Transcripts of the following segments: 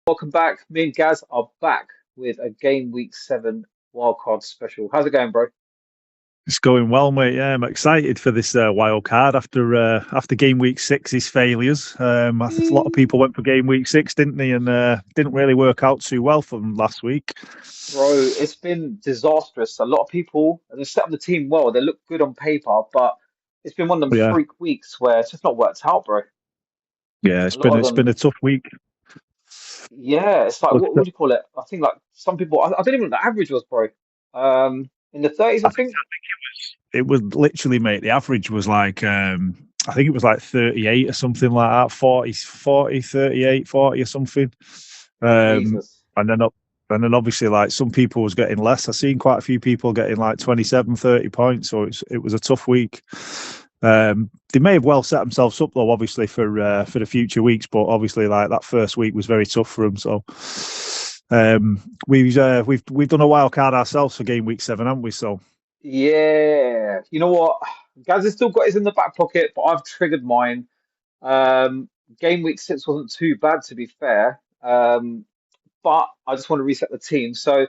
Welcome back. Me and Gaz are back with a Game Week 7 Wildcard special. How's it going, bro? It's going well, mate. Yeah, I'm excited for this wild card after game week six's failures. I think a lot of people went for game week six, didn't they? And didn't really work out too well for them last week. Bro, it's been disastrous. A lot of people, they set up the team well. They look good on paper, but it's been one of them But yeah, freak weeks where it's just not worked out, bro. yeah, A it's lot been of it's been them, a tough week. yeah, it's like, But what do you call it? I think like some people, I don't even know what the average was, bro. In the 30s, I I think think. it was literally, mate. The average was like I think it was like 38 or something like that, 40, 38, 40 or something. Um, Jesus. and then up. And then obviously, like some people was getting less. I've seen quite a few people getting like 27, 30 points. So it was a tough week. They may have well set themselves up though, obviously for the future weeks. But obviously, like that first week was very tough for them. So we've done a wild card ourselves for game week 7, haven't we? So Yeah. You know what? Gaz has still got his in the back pocket, but I've triggered mine. Um, Game week 6 wasn't too bad, to be fair. But I just want to reset the team. So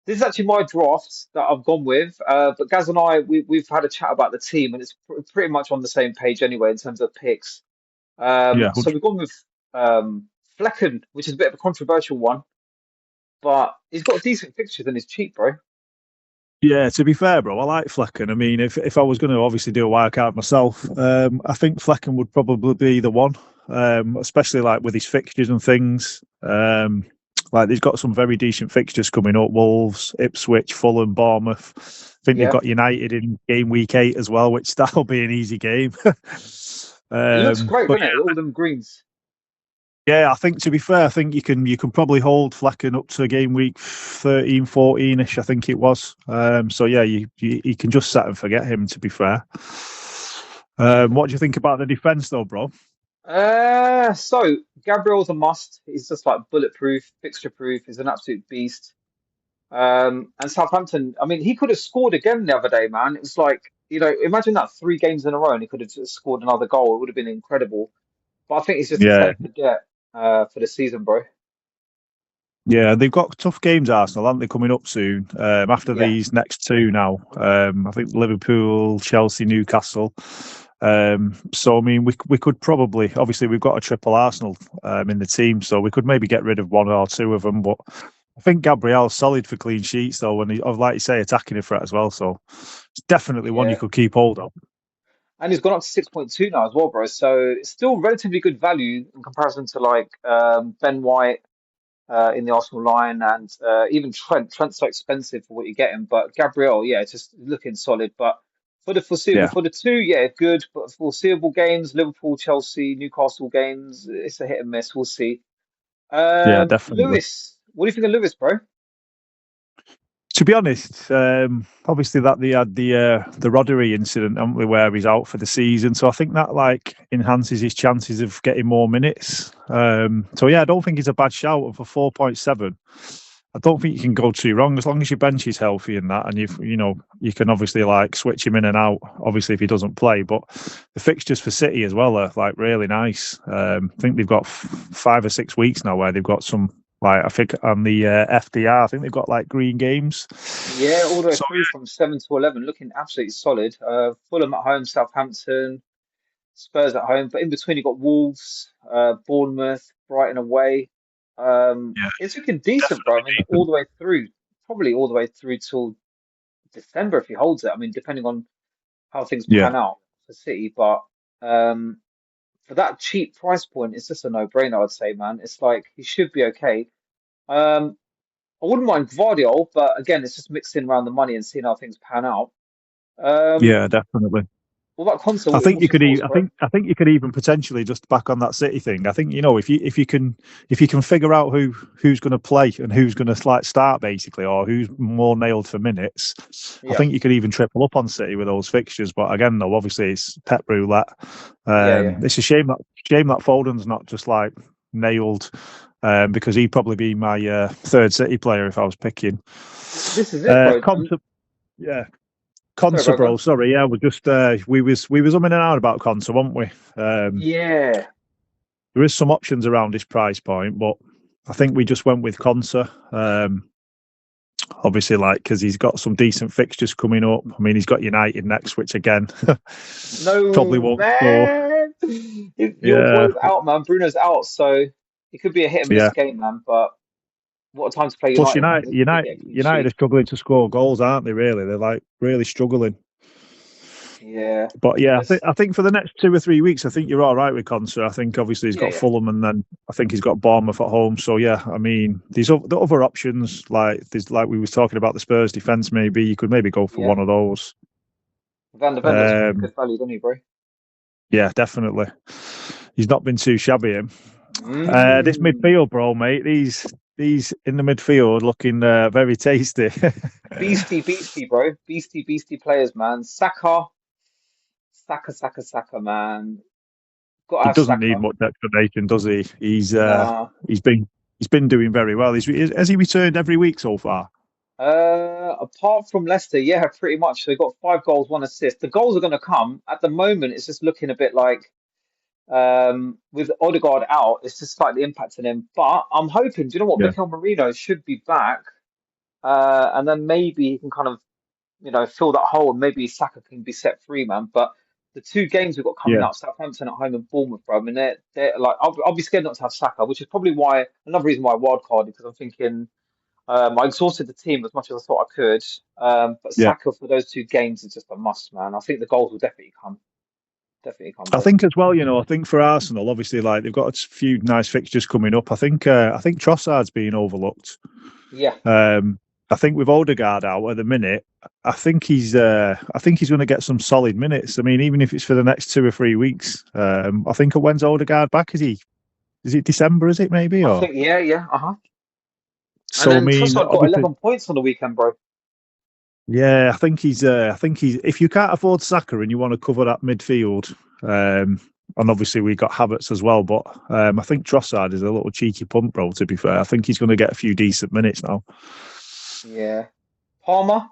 this is actually my draft that I've gone with. But Gaz and I, we've had a chat about the team, and it's pretty much on the same page anyway in terms of picks. yeah, So we've gone with Flecken, which is a bit of a controversial one, but he's got decent fixtures and he's cheap, bro. yeah. To be fair, bro, I like Flecken. I mean, if I was going to obviously do a wild card myself, I think Flecken would probably be the one. Especially like with his fixtures and things. Like he's got some very decent fixtures coming up: Wolves, Ipswich, Fulham, Bournemouth. I think they've Yeah. got United in game week 8 as well, which that'll be an easy game. It looks great, But doesn't it? All them greens. yeah, I think to be fair, I think you can probably hold Flecken up to game week 13, 14 ish. I think it was. So yeah, you can just set and forget him. To be fair, what do you think about the defense though, bro? So Gabriel's a must. He's just like bulletproof, fixture proof. He's an absolute beast. And Southampton, I mean, he could have scored again the other day, man. It was like, imagine that 3 games in a row and he could have just scored another goal. It would have been incredible. But I think he's just a set Yeah, and forget for the season, bro. yeah, they've got tough games, Arsenal, aren't they, coming up soon? After Yeah. these next two now, I think Liverpool, Chelsea, Newcastle. So I mean, we could probably obviously we've got a triple Arsenal in the team, so we could maybe get rid of one or two of them. But I think Gabriel's solid for clean sheets though, and like you say, attacking a threat as well. So it's definitely one you Yeah. could keep hold of. And he's gone up to 6.2 now as well, bro. So it's still relatively good value in comparison to like Ben White in the Arsenal line, and even Trent. Trent's so expensive for what you're getting, but Gabriel, yeah, it's just looking solid. But for the foreseeable, Yeah, for the two, yeah, good. But for foreseeable games, Liverpool, Chelsea, Newcastle games, it's a hit and miss. We'll see. yeah, definitely. Lewis, what do you think of Lewis, bro? To be honest, obviously that they had the Rodri incident, haven't we, where he's out for the season. So I think that like enhances his chances of getting more minutes. So yeah, I don't think he's a bad shout. And for 4.7, I don't think you can go too wrong as long as your bench is healthy in that, and you can obviously like switch him in and out. Obviously, if he doesn't play, but the fixtures for City as well are like really nice. I think they've got 5 or 6 weeks now where they've got some. Like I think on the FDR, I think they've got like green games. Yeah, all the way So through from 7 to 11, looking absolutely solid. Fulham at home, Southampton, Spurs at home, but in between you've got Wolves, Bournemouth, Brighton away. yeah, It's looking decent, bro. I definitely mean, all decent. the way through, probably all the way through till December if he holds it. I mean, depending on how things Yeah, pan out for City, but um, for that cheap price point, it's just a no-brainer, I'd say, man. It's like he should be okay. Um, I wouldn't mind Gvardiol, but again, it's just mixing around the money and seeing how things pan out. Um, yeah, definitely. what about Conte? I think What's you your could. thoughts, bro? I think you could even potentially just back on that City thing. I think if you can figure out who's going to play and who's going to like start basically, or who's more nailed for minutes. I Yeah, think you could even triple up on City with those fixtures. But again, though, obviously it's pep roulette. yeah, yeah. It's a shame that Foden's not just like nailed. Because he'd probably be my third City player if I was picking. This is it, bro. Conte, yeah, Sorry, bro, go Bro, on. sorry, yeah, we're just we was umming and out about Consa, weren't we? Yeah, There is some options around this price point, but I think we just went with Conser. Obviously, like because he's got some decent fixtures coming up. I mean, he's got United next, which again probably No, won't score. man. Your Yeah, boy's out, man. Bruno's out, so it could be a hit and miss yeah. game, man. But what a time to play Plus, United, man. They get a clean United are sheet. struggling to score goals, aren't they? Really, they're like really struggling. Yeah. But yeah, This, I think for the next 2 or 3 weeks, I think you're all right with Conser. I think obviously he's yeah, got yeah. Fulham, and then I think he's got Bournemouth at home. So yeah, I mean, the other options like we was talking about the Spurs defense. Maybe you could maybe go for Yeah. one of those. Van de Ven looks Um, good value, doesn't he, bro? yeah, definitely. He's not been too shabby. Him. This Mm. midfield, bro, mate. These in the midfield looking very tasty. Beastie, beastie, bro. Beastie, beastie players, man. Saka, man. Got to He have doesn't need Saka. much explanation, does he? Nah. He's been doing very well. Has he returned every week so far? Apart from Leicester, yeah, pretty much. They got 5 goals, 1 assist. The goals are going to come. At the moment, it's just looking a bit like with Odegaard out, it's just slightly impacting him. But I'm hoping, do you know what? Yeah, Mikel Merino should be back, and then maybe he can kind of, fill that hole, and maybe Saka can be set free, man. But the 2 games we've got coming yeah, up, Southampton at home and Bournemouth, bro. I mean, they're like, I'll be scared not to have Saka, which is probably why another reason why I wildcard, because I'm thinking. I exhausted the team as much as I thought I could, but yeah. Saka for those 2 games is just a must, man. I think the goals will definitely come, I bro. think as well, I think for Arsenal, obviously, like they've got a few nice fixtures coming up. I think Trossard's being overlooked. Yeah, Um, I think with Odegaard out at the minute, I think he's going to get some solid minutes. I mean, even if it's for the next 2 or 3 weeks. I think when's Odegaard back? Is it December? Is it maybe I or? think yeah, And So I then mean, Trossard got obviously, 11 points on the weekend, bro. yeah, I think he's. If you can't afford Saka and you want to cover that midfield, and obviously we got Havertz as well, but I think Trossard is a little cheeky pump, bro. To be fair, I think he's going to get a few decent minutes now. Yeah, Palmer,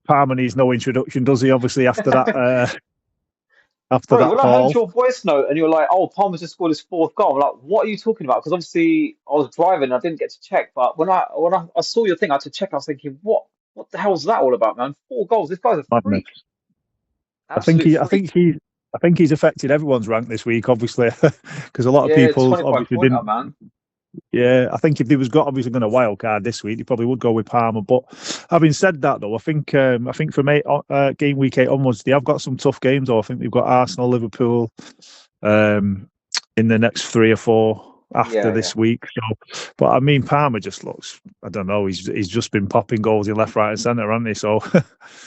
Palmer needs no introduction, does he? Obviously after bro. that When I heard haul, your voice note and you were like, "Oh, Palmer's just scored his 4th goal," I'm like, "What are you talking about?" Because obviously I was driving, and I didn't get to check. But when I saw your thing, I had to check. I was thinking, "What the hell's that all about, man? 4 goals. This guy's a madness. freak, absolute I freak." think he's affected everyone's rank this week, obviously, because a lot of Yeah, people 25 obviously pointer, didn't. man. Yeah, I think if they was got obviously going to wild card this week, they probably would go with Palmer. But having said that, though, I think from game week 8 onwards, they have got some tough games. Though I think they've got Arsenal, Liverpool, in the next 3 or 4 after Yeah, yeah. this week. So, but I mean, Palmer just looks. I don't know. He's just been popping goals in left, right, and centre, hasn't he? So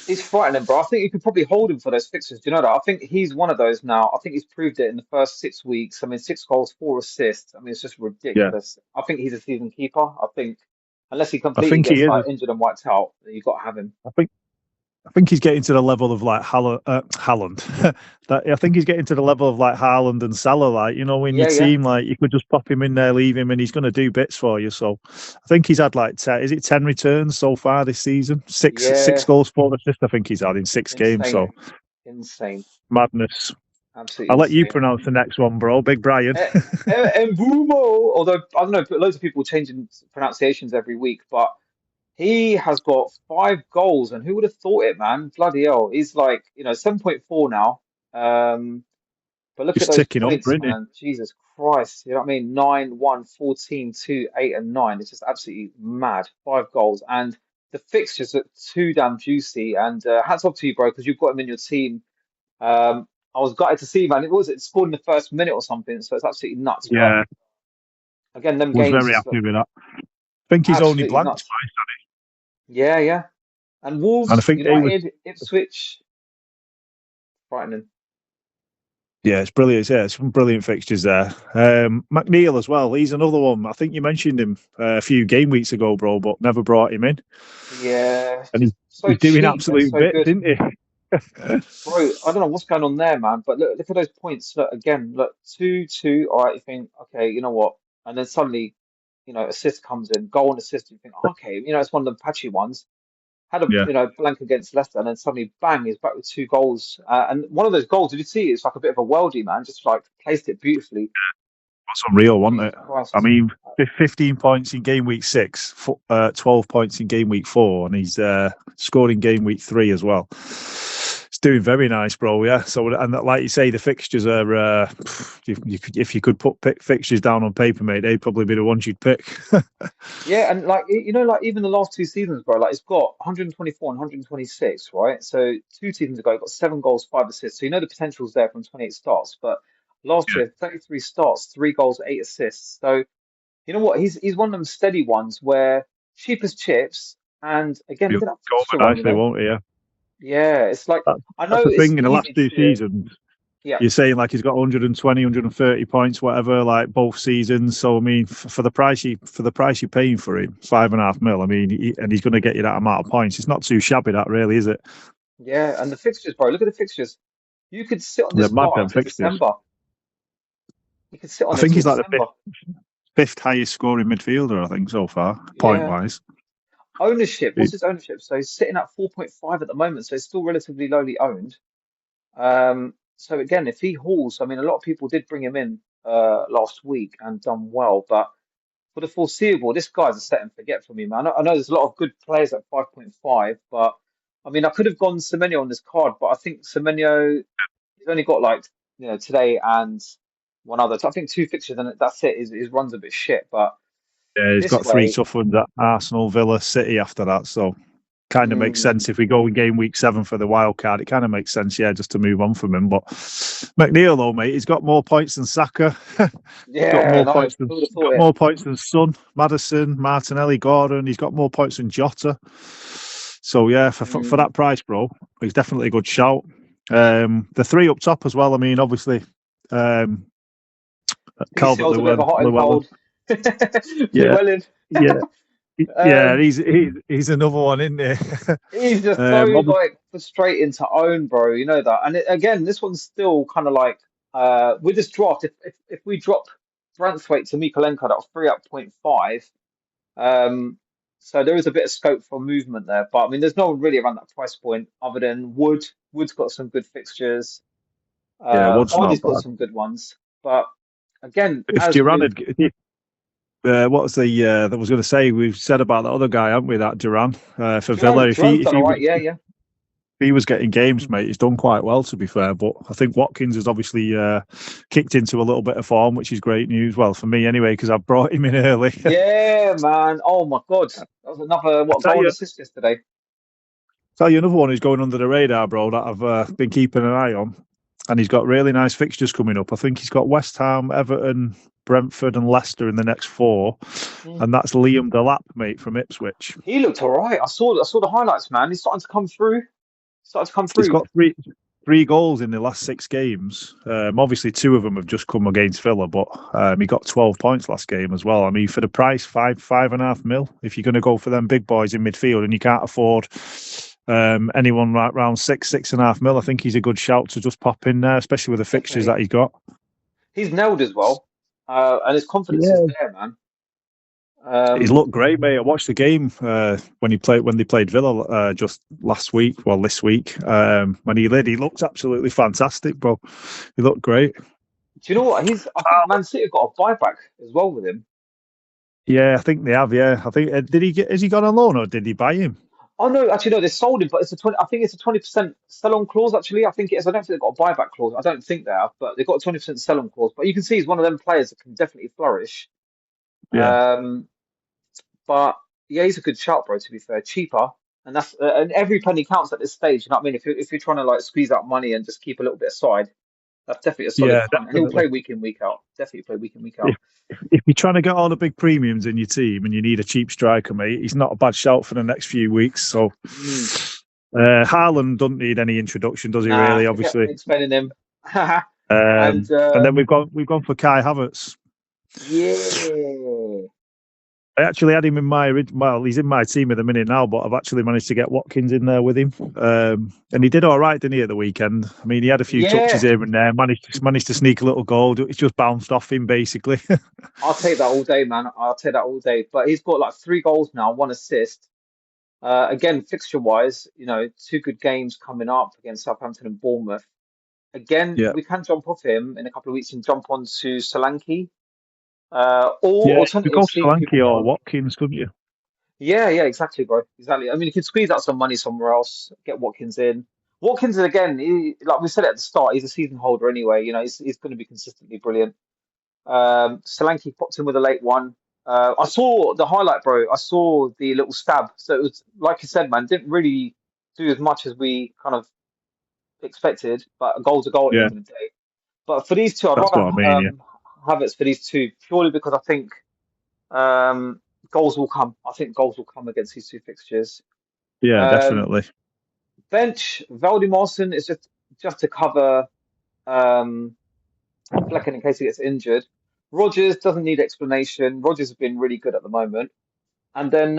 He's frightening, bro. I think you could probably hold him for those fixtures. Do you know that? I think he's one of those now. I think he's proved it in the first 6 weeks. I mean, 6 goals, 4 assists. I mean, it's just yeah, ridiculous. I think he's a season keeper. I think unless he I completely think he gets is. like injured and wiped out, then you've got to have him. I think I think he's getting to the level of like Haaland. I think he's getting to the level of like Haaland and Salah. Like when your Yeah, yeah. team like you could just pop him in there, leave him, and he's going to do bits for you. So I think he's had like 10 returns so far this season. Six Yeah. goals, 4 assists. I think he's had in 6 games. So Insane. Insane. madness. Absolutely I'll let you insane. pronounce the next one, bro. Big Brian. Mbumo. Although I don't know, loads of people changing pronunciations every week, but he has got 5 goals, and who would have thought it, man? Bloody hell. He's like, 7.4 now. Um, but look at Just those ticking over, points, isn't he? man. Jesus Christ. You know what I mean? 9, 1, 14, 2, 8, and 9. It's just absolutely mad. 5 goals. And the fixtures are too damn juicy. And hats off to you, bro, because you've got him in your team. I was gutted to see, man. It scored in the first minute or something, so it's absolutely nuts. But Yeah, again, them was games very is happy with that. I think he's only absolutely blanked nuts. Yeah, yeah. And and I Wolves, think they was. United, Ipswich, frightening. Yeah, it's brilliant. Yeah, some brilliant fixtures there. McNeil as well. He's another one. I think you mentioned him a few game weeks ago, bro, but never brought him in. Yeah, And just so he's doing cheap and absolute so bits, good. isn't he? Bro, I don't know what's going on there, man. But look at those points. Look again, look, 2-2. All right, you think, okay, you know what? And then suddenly, assist comes in, goal and assist. You think, okay, it's one of them patchy ones. Had a Yeah, blank against Leicester, and then suddenly bang, he's back with 2 goals. And one of those goals, did you see? It's like a bit of a worldie, man. Just like placed it beautifully. That's unreal, wasn't Jesus it? I Christ. mean, 15 points in game week 6, 12 points in game week 4, and he's scored in game week 3 as well. It's doing very nice, bro. Yeah. So, and like you say, the fixtures are. If you could put fixtures down on paper, mate, they'd probably be the ones you'd pick. Yeah, and like like even the last two seasons, bro, like it's got 124 and 126, right? So 2 seasons ago, it got 7 goals, 5 assists. So the potential's there from 28 starts. But last year, 33 starts, 3 goals, 8 assists. So you know what? He's one of them steady ones where cheap as chips. And again, He'll look at that go fixture over run. nicely, won't he? Yeah. Yeah, it's like I That's know the it's thing in the last easy two to seasons. yeah. You're saying like he's got 120, 130 points, whatever, like both seasons. So I mean, for the price you're paying for him, 5.5 mil. I mean, and he's going to get you that amount of points. It's not too shabby, that really, is it? Yeah, and the fixtures, bro. Look at the fixtures. You could sit on They're this mad card them until fixtures. December. You could sit I on it think till he's like the December. fifth highest scoring midfielder, I think, so far, point Yeah. wise. Ownership. What's his ownership? So he's sitting at 4.5 at the moment, so he's still relatively lowly owned. So again, if he hauls, I mean, a lot of people did bring him in last week and done well, but for the foreseeable, this guy's a set and forget for me, man. I know there's a lot of good players at 5.5, but I mean, I could have gone Semenyo on this card, but I think Semenyo he's only got like today and one other. I think 2 fixtures and that's it. His run's a bit shit, but Yeah, he's this got 3 way, tough ones at Arsenal, Villa, City after that. So kind of makes mm, sense if we go in game week 7 for the wild card. It kind of makes sense, yeah, just to move on from him. But McNeil, though, mate, he's got more points than Saka. got yeah, more no, points than who would have thought got it? more points than Son, Madison, Martinelli, Gordon. He's got more points than Jota. So yeah, for Mm, that price, bro, he's definitely a good shout. The 3 up top as well. I mean, obviously, um, Calvert PCL's a bit of a hot and Llewellyn. cold. Yeah, Llewellyn. yeah, yeah. Um, He's another one in there. he's just so Obviously, like frustrating to own, bro. You know that. And again, this one's still kind of like with this draft. If we drop Branthwaite to Mikolenko, that'll free up point 0.5. So there is a bit of scope for movement there. But I mean, there's no one really around that price point other than Wood. Wood's got some good fixtures. yeah, Wood's Vardy's not got bad. some good ones. But again, If as Duran with had, what was the that was going to say? We've said about that other guy, haven't we? That Duran for Villa. Duran's done all right. Yeah, yeah. If he was getting games, mate, he's done quite well, to be fair. But I think Watkins has obviously kicked into a little bit of form, which is great news. Well, for me anyway, because I brought him in early. Yeah, man. Oh my God. That was another I what tell goal and you, assist yesterday. another one who's going under the radar, bro. That I've been keeping an eye on, and he's got really nice fixtures coming up. I think he's got West Ham, Everton, Brentford, and Leicester in the next 4, Mm. and that's Liam Delap, mate, from Ipswich. He looked all right. I saw the highlights, man. He's starting to come through. Starting to come He's through. got three goals in the last 6 games. Obviously, 2 of them have just come against Villa, but he got 12 points last game as well. I mean, for the price, 5.5 mil. If you're going to go for them big boys in midfield and you can't afford anyone right around 6.5 mil, I think he's a good shout to just pop in there, especially with the fixtures Definitely. that he's got. He's nailed as well. And his confidence is Yeah. there, man. He's Um, looked great, mate. I watched the game when they played Villa just last week, well this week. When he looked absolutely fantastic, bro. He looked great. do you know what? I think Man City have got a buyback as well with him. Yeah, I think they have. Yeah, I think has he gone on loan or did he buy him? Oh no, actually no, they sold him, but it's a 20. I think it's a 20% sell-on clause. Actually, I think it is. I don't think they've got a buyback clause. I don't think they have, but they've got a 20% sell-on clause. But you can see he's one of them players that can definitely flourish. Yeah, Um, but yeah, he's a good shout, bro. To be fair, cheaper, and every penny counts at this stage. You know what I mean? If you're trying to like squeeze out money and just keep a little bit aside, that's definitely a solid yeah, punt. And he'll definitely. play week in, week out. Definitely play week in, week out. If if you're trying to get all the big premiums in your team and you need a cheap striker, mate, he's not a bad shout for the next few weeks. So, Mm. Haaland doesn't need any introduction, does he? Nah, Really? forget Obviously. explaining him. And And then we've gone for Kai Havertz. yeah. I actually had him in he's in my team at the minute now, but I've actually managed to get Watkins in there with him. And he did all right, didn't he, at the weekend? I mean, he had a few touches Yeah, here and there, managed to sneak a little goal. It's just bounced off him, basically. I'll take that all day, man. I'll take that all day. But he's got like 3 goals now, 1 assist. Again, fixture wise, 2 good games coming up against Southampton and Bournemouth. Again, Yeah. we can jump off him in a couple of weeks and jump on to Solanke. Or Yeah, you could go alternatively, people Solanke or can. Watkins, couldn't you? Yeah, exactly, bro. Exactly. I mean, you could squeeze out some money somewhere else, get Watkins in. Watkins, again, like we said at the start, he's a season holder anyway. He's going to be consistently brilliant. Solanke popped in with a late one. I saw the highlight, bro. I saw the little stab. So it was, like you said, man, didn't really do as much as we kind of expected, but a goal's a goal at the Yeah, end of the day. But for these two, I'd that's rather what I mean. Yeah, Havertz for these two purely because I think um, goals will come. I think goals will come against these two fixtures. yeah, Um, definitely. bench, Valdi is just to cover um, Flecken in case he gets injured. Rogers doesn't need explanation. Rogers has been really good at the moment. And then,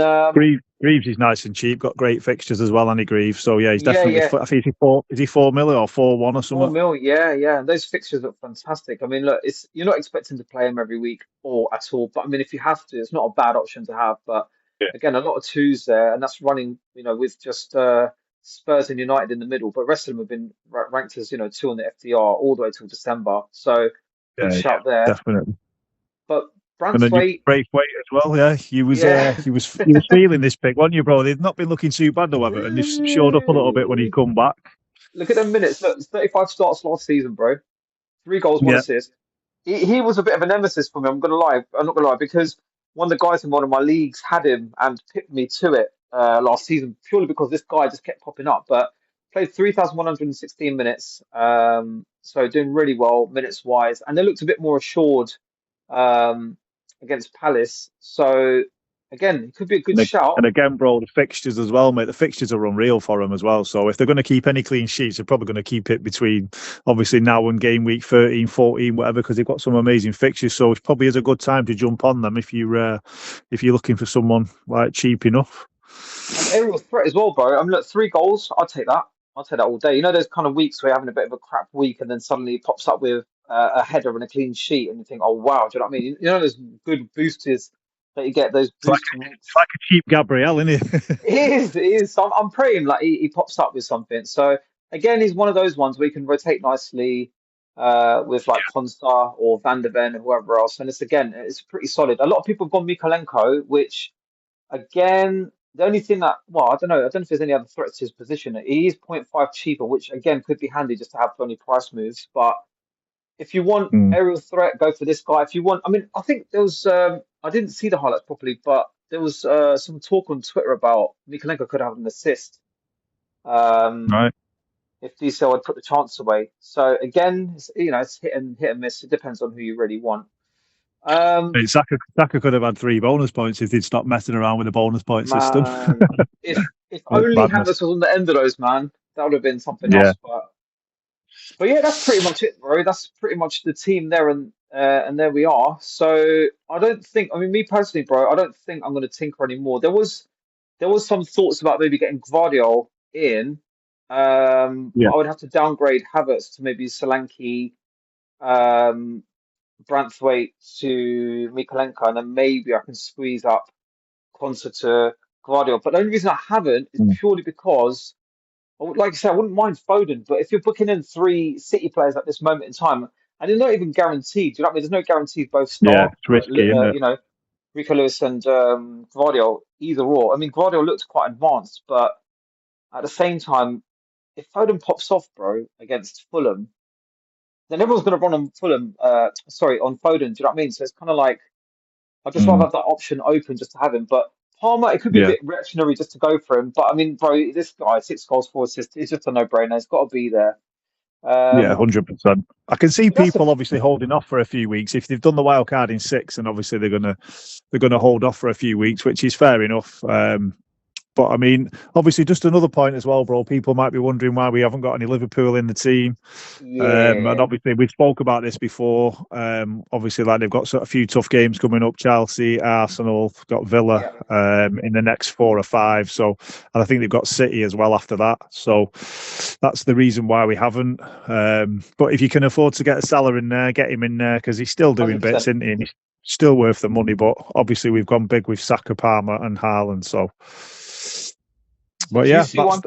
Greaves is nice and cheap. Got great fixtures as well, Andy Greaves. So yeah, he's yeah, definitely. yeah, I think is he 4? Is he 4 million or 4-1 or Four something? mil, yeah, yeah. Those fixtures look fantastic. I mean, look, it's you're not expecting to play him every week or at all, but I mean, if you have to, it's not a bad option to have. But Yeah, again, a lot of twos there, and that's running, with just Spurs and United in the middle. But the rest of them have been ranked as, two on the FDR all the way till December. So good yeah, yeah, shout there. definitely. But And then you Branthwaite, Braithwaite as well. Yeah, yeah. he was feeling this pick, wasn't you, bro? They've not been looking too bad, though, Everton. They've showed up a little bit when he come back. Look at the minutes. Look, it's 35 starts last season, bro. 3 goals, one Yeah, assist. He was a bit of a nemesis for me. I'm gonna lie. I'm not gonna lie because one of the guys in one of my leagues had him and picked me to it last season purely because this guy just kept popping up. But played 3,116 minutes, so doing really well minutes wise, and they looked a bit more assured um, against Palace. So again, it could be a good shout. and again, bro, the fixtures as well, mate. The fixtures are unreal for him as well. So if they're going to keep any clean sheets, they're probably going to keep it between obviously now and game week 13, 14, whatever, because they've got some amazing fixtures. So it probably is a good time to jump on them if you're looking for someone like cheap enough. And aerial threat as well, bro. I mean, look, 3 goals. I'll take that. I'll take that all day. You know, those kind of weeks where you're having a bit of a crap week and then suddenly it pops up with a header and a clean sheet and you think, oh, wow. Do you know what I mean? You know, those good boosters that you get, those boost It's weeks. like a cheap Gabriel, isn't it? It is, it is. So I'm praying like he pops up with something. So again, he's one of those ones where you can rotate nicely with like Constar or Van der Ven or whoever else. And it's pretty solid. A lot of people have gone Mikolenko, which again, the only thing that, well, I don't know if there's any other threats to his position. He is zero point 0.5 cheaper, which again could be handy just to have for any price moves. But if you want Mm. aerial threat, go for this guy. If you want, I mean, I think there was, I didn't see the highlights properly, but there was some talk on Twitter about Mikalenko could have an assist um, Right. if DCL had put the chance away. So again, it's hit and miss. It depends on who you really want. Um, Mate, Saka could have had 3 bonus points if they'd stopped messing around with the bonus point system. man, if It's only madness. Havertz was on the end of those, man, that would have been something Yeah. else. But yeah, that's pretty much it, bro. That's pretty much the team there, and there we are. So I don't think, I mean, me personally, bro, I don't think I'm going to tinker anymore. There was some thoughts about maybe getting Gvardiol in, but Yeah. I would have to downgrade Havertz to maybe Solanke, um, Branthwaite to Mikolenko, and then maybe I can squeeze up Konsa to Gvardiol. But the only reason I haven't is Mm. purely because like I said, I wouldn't mind Foden, but if you're booking in 3 City players at this moment in time, and they're not even guaranteed, do you know what I mean? There's no guaranteed both Yeah, start, it's risky, isn't it? Rico Lewis and Gvardiol, either or. I mean, Gvardiol looks quite advanced, but at the same time, if Foden pops off, bro, against Fulham, then everyone's going to run on Fulham, sorry, on Foden, do you know what I mean? So it's kind of like, I'd just rather Mm. have that option open just to have him. But Palmer, it could be a Yeah. bit reactionary just to go for him. But I mean, bro, this guy, 6 goals, 4 assists, it's just a no-brainer. It's got to be there. Yeah, Um, 100%. I can see but that's a people obviously holding off for a few weeks. If they've done the wild card in 6, and obviously they're gonna hold off for a few weeks, which is fair enough. But I mean, obviously, just another point as well, bro. People might be wondering why we haven't got any Liverpool in the team. And yeah, obviously, we spoke about this before. Obviously, like they've got sort of a few tough games coming up: Chelsea, Arsenal, got Villa yeah, in the next 4 or 5. So, and I think they've got City as well after that. So that's the reason why we haven't. But if you can afford to get a Salah in there, get him in there because he's still doing bits, 100%. isn't he? And he's still worth the money. But obviously, we've gone big with Saka, Palmer, and Haaland. So. It's a But yeah, juicy one.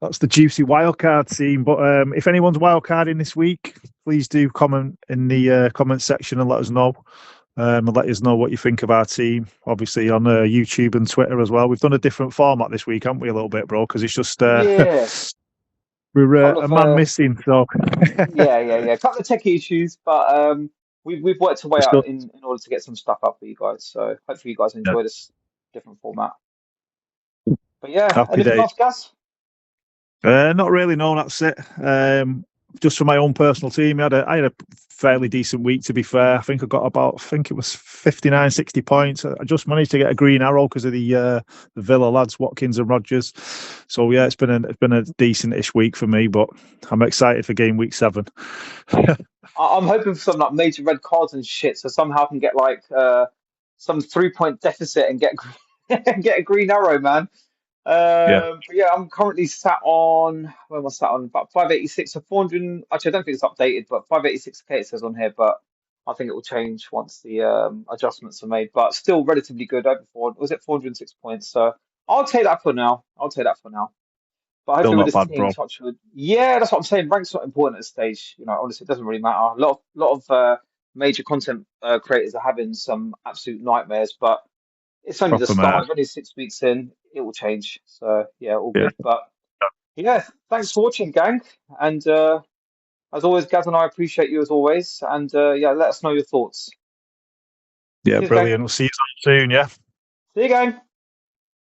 that's the juicy wildcard team. But if anyone's wildcarding this week, please do comment in the comment section and let us know. And let us know what you think of our team, obviously on YouTube and Twitter as well. We've done a different format this week, haven't we, a little bit, bro? Because it's just Yeah, we're couple a of man missing, so yeah. Couple of tech issues, but we've worked our way it's out just, in order to get some stuff up for you guys. So hopefully you guys yeah, enjoy this different format. But yeah, happy anything days. else, Gaz? Not really, no, that's it. Just for my own personal team, I had a fairly decent week, to be fair. I think I got about, I think it was 59, 60 points. I just managed to get a green arrow because of the Villa lads, Watkins and Rogers. So yeah, it's been a decent-ish week for me, but I'm excited for game week 7. I'm hoping for some like major red cards and shit, so somehow I can get like some 3 point deficit and get get a green arrow, man. Yeah, But yeah, I'm currently sat on where am I sat on? About 586, so 400. Actually, I don't think it's updated, but 586k it says on here. But I think it will change once the adjustments are made. But still relatively good over four. Was it 406 points? So I'll take that for now. I'll take that for now. But still hopefully with not this bad, team, bro. Touchwood, yeah, that's what I'm saying. Rank's not important at this stage. You know, honestly, it doesn't really matter. Lot of major content creators are having some absolute nightmares, but it's only the Proper mad. start. Only 6 weeks in, it will change. So yeah, all Yeah, good. But yeah, thanks for watching, gang. And as always, Gaz and I appreciate you as always. And yeah, let us know your thoughts. yeah, Cheers, gang. brilliant. We'll see you soon, yeah. See you, gang.